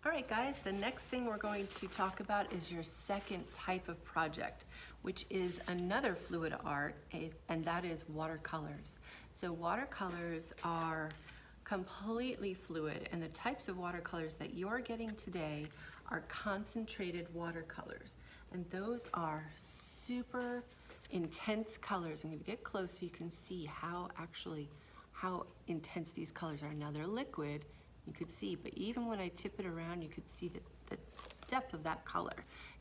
All right, guys, the next thing we're going to talk about is your second type of project, which is another fluid art, and that is watercolors. So watercolors are completely fluid, and the types of watercolors that you're getting today are concentrated watercolors. And those are super intense colors. I'm going to get close so you can see how intense these colors are. Now they're liquid, you could see, but even when I tip it around, you could see the depth of that color.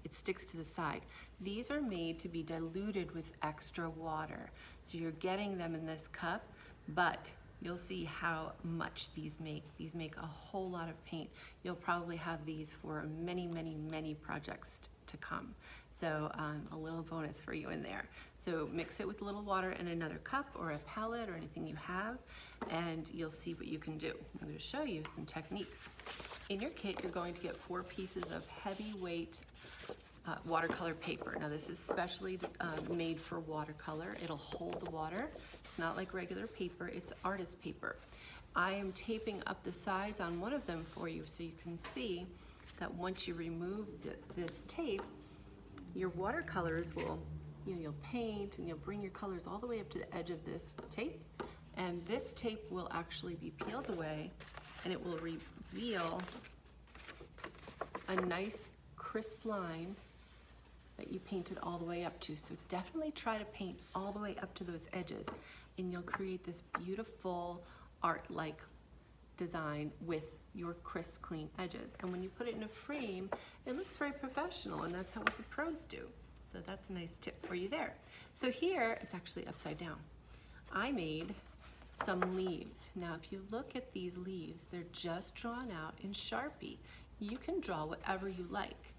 It sticks to the side. These are made to be diluted with extra water. So you're getting them in this cup, but you'll see how much these make. These make a whole lot of paint. You'll probably have these for many, many, many projects to come. So a little bonus for you in there. So mix it with a little water in another cup or a palette or anything you have, and you'll see what you can do. I'm going to show you some techniques. In your kit, you're going to get 4 pieces of heavyweight watercolor paper. Now this is specially made for watercolor. It'll hold the water. It's not like regular paper, it's artist paper. I am taping up the sides on one of them for you so you can see that once you remove this tape, your watercolors will, you'll paint and you'll bring your colors all the way up to the edge of this tape, and this tape will actually be peeled away and it will reveal a nice crisp line that you painted all the way up to. So definitely try to paint all the way up to those edges and you'll create this beautiful art-like design with your crisp, clean edges. And when you put it in a frame, it looks very professional, and that's how what the pros do. So that's a nice tip for you there. So here, it's actually upside down. I made some leaves. Now, if you look at these leaves, they're just drawn out in Sharpie. You can draw whatever you like.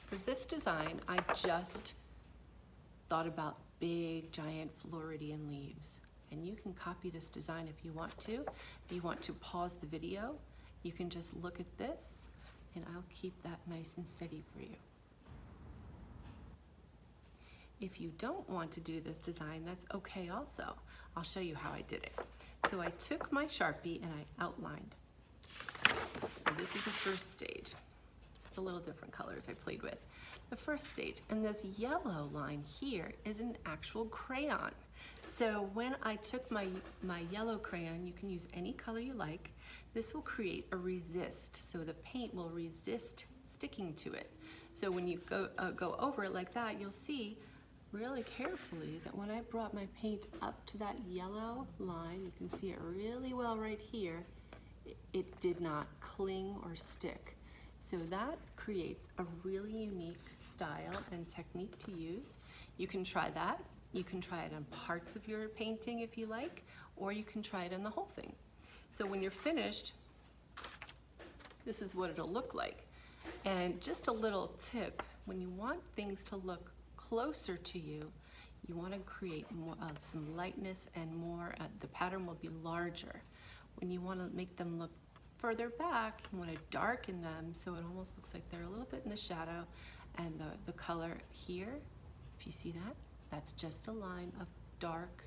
For this design, I just thought about big, giant Floridian leaves. And you can copy this design if you want to. If you want to pause the video, you can just look at this, and I'll keep that nice and steady for you. If you don't want to do this design, that's okay also. I'll show you how I did it. So I took my Sharpie and I outlined. So this is the first stage. It's a little different colors I played with. The first stage, and this yellow line here is an actual crayon. So when I took my yellow crayon, you can use any color you like, this will create a resist, so the paint will resist sticking to it. So when you go over it like that, you'll see really carefully that when I brought my paint up to that yellow line, you can see it really well right here, it did not cling or stick. So that creates a really unique style and technique to use. You can try that. You can try it on parts of your painting if you like, or you can try it on the whole thing. So when you're finished, this is what it'll look like. And just a little tip, when you want things to look closer to you, you want to create more, some lightness and more, the pattern will be larger. When you want to make them look further back, you want to darken them so it almost looks like they're a little bit in the shadow, and the color here, if you see that, that's just a line of dark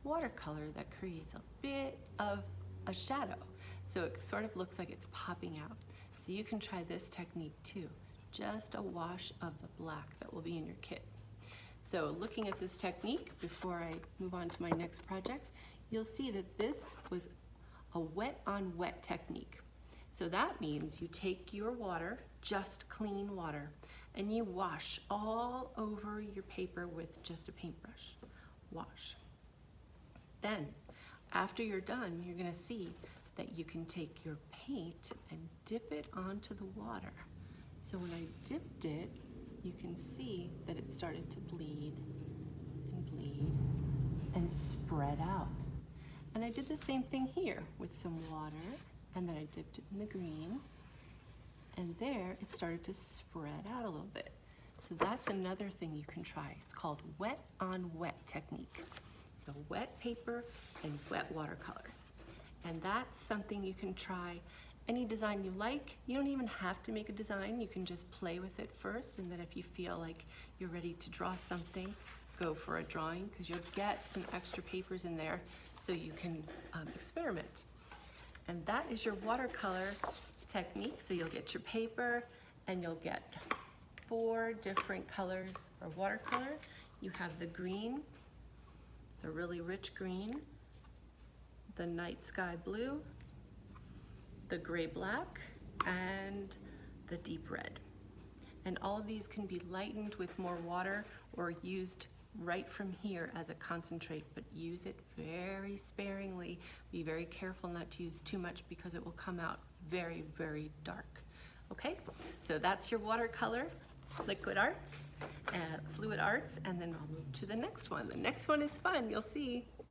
watercolor that creates a bit of a shadow. So it sort of looks like it's popping out. So you can try this technique too. Just a wash of the black that will be in your kit. So looking at this technique, before I move on to my next project, you'll see that this was a wet on wet technique. So that means you take your water, just clean water, and you wash all over your paper with just a paintbrush. Wash. Then, after you're done, you're gonna see that you can take your paint and dip it onto the water. So when I dipped it, you can see that it started to bleed and spread out. And I did the same thing here with some water, and then I dipped it in the green, and there it started to spread out a little bit. So that's another thing you can try. It's called wet on wet technique. So wet paper and wet watercolor. And that's something you can try any design you like. You don't even have to make a design. You can just play with it first, and then if you feel like you're ready to draw something, go for a drawing, because you'll get some extra papers in there so you can experiment. And that is your watercolor technique. So you'll get your paper and you'll get 4 different colors for watercolor. You have the green, the really rich green, the night sky blue, the gray-black, and the deep red. And all of these can be lightened with more water or used right from here as a concentrate, but use it very sparingly. Be very careful not to use too much because it will come out very, very dark. Okay, so that's your watercolor, liquid arts, fluid arts, and then I'll move to the next one. The next one is fun, you'll see.